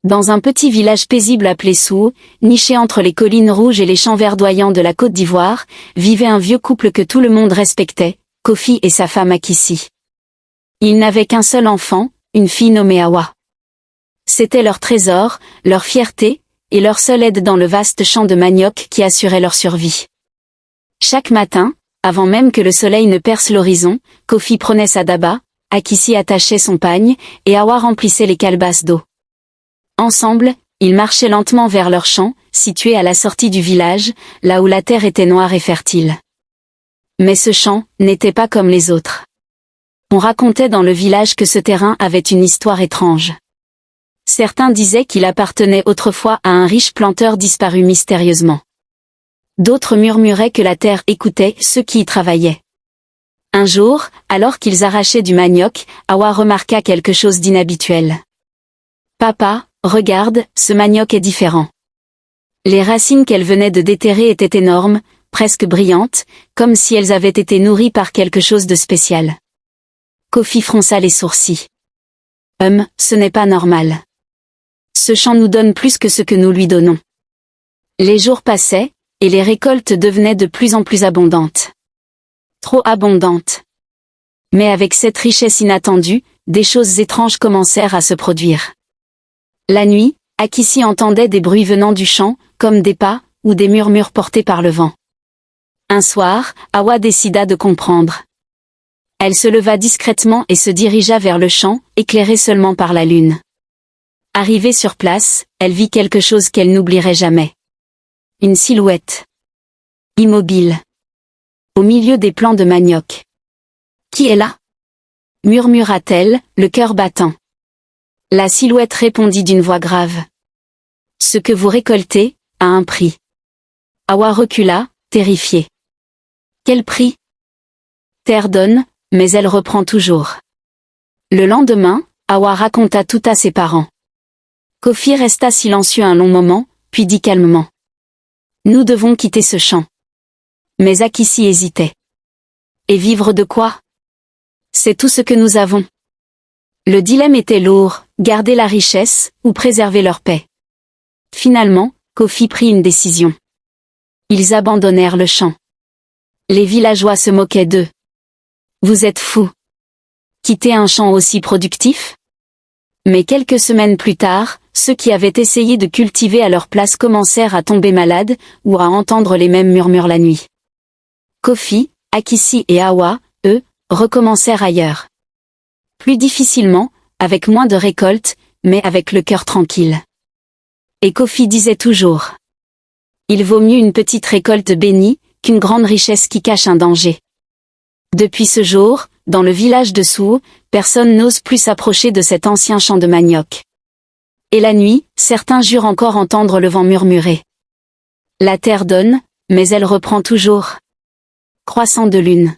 Dans un petit village paisible appelé Sou, niché entre les collines rouges et les champs verdoyants de la Côte d'Ivoire, vivait un vieux couple que tout le monde respectait, Kofi et sa femme Akissi. Ils n'avaient qu'un seul enfant, une fille nommée Awa. C'était leur trésor, leur fierté, et leur seule aide dans le vaste champ de manioc qui assurait leur survie. Chaque matin, avant même que le soleil ne perce l'horizon, Kofi prenait sa daba, Akissi attachait son pagne, et Awa remplissait les calebasses d'eau. Ensemble, ils marchaient lentement vers leur champ, situé à la sortie du village, là où la terre était noire et fertile. Mais ce champ n'était pas comme les autres. On racontait dans le village que ce terrain avait une histoire étrange. Certains disaient qu'il appartenait autrefois à un riche planteur disparu mystérieusement. D'autres murmuraient que la terre écoutait ceux qui y travaillaient. Un jour, alors qu'ils arrachaient du manioc, Awa remarqua quelque chose d'inhabituel. « Papa, regarde, ce manioc est différent. » Les racines qu'elle venait de déterrer étaient énormes, presque brillantes, comme si elles avaient été nourries par quelque chose de spécial. Kofi fronça les sourcils. « Ce n'est pas normal. Ce champ nous donne plus que ce que nous lui donnons. » Les jours passaient, et les récoltes devenaient de plus en plus abondantes. Trop abondantes. Mais avec cette richesse inattendue, des choses étranges commencèrent à se produire. La nuit, Akissi entendait des bruits venant du champ, comme des pas, ou des murmures portés par le vent. Un soir, Awa décida de comprendre. Elle se leva discrètement et se dirigea vers le champ, éclairé seulement par la lune. Arrivée sur place, elle vit quelque chose qu'elle n'oublierait jamais. Une silhouette. Immobile. Au milieu des plants de manioc. « Qui est là ?» murmura-t-elle, le cœur battant. La silhouette répondit d'une voix grave. « Ce que vous récoltez a un prix. » Awa recula, terrifiée. « Quel prix ?» Terre donne, mais elle reprend toujours. Le lendemain, Awa raconta tout à ses parents. Kofi resta silencieux un long moment, puis dit calmement. « Nous devons quitter ce champ. » Mais Akissi hésitait. « Et vivre de quoi ? C'est tout ce que nous avons. » Le dilemme était lourd, garder la richesse, ou préserver leur paix. Finalement, Kofi prit une décision. Ils abandonnèrent le champ. Les villageois se moquaient d'eux. « Vous êtes fous. Quitter un champ aussi productif ?» Mais quelques semaines plus tard, ceux qui avaient essayé de cultiver à leur place commencèrent à tomber malades, ou à entendre les mêmes murmures la nuit. Kofi, Akissi et Awa, eux, recommencèrent ailleurs. Plus difficilement, avec moins de récoltes, mais avec le cœur tranquille. Et Kofi disait toujours. Il vaut mieux une petite récolte bénie, qu'une grande richesse qui cache un danger. Depuis ce jour, dans le village de Sou, personne n'ose plus s'approcher de cet ancien champ de manioc. Et la nuit, certains jurent encore entendre le vent murmurer. La terre donne, mais elle reprend toujours. Croissant de lune.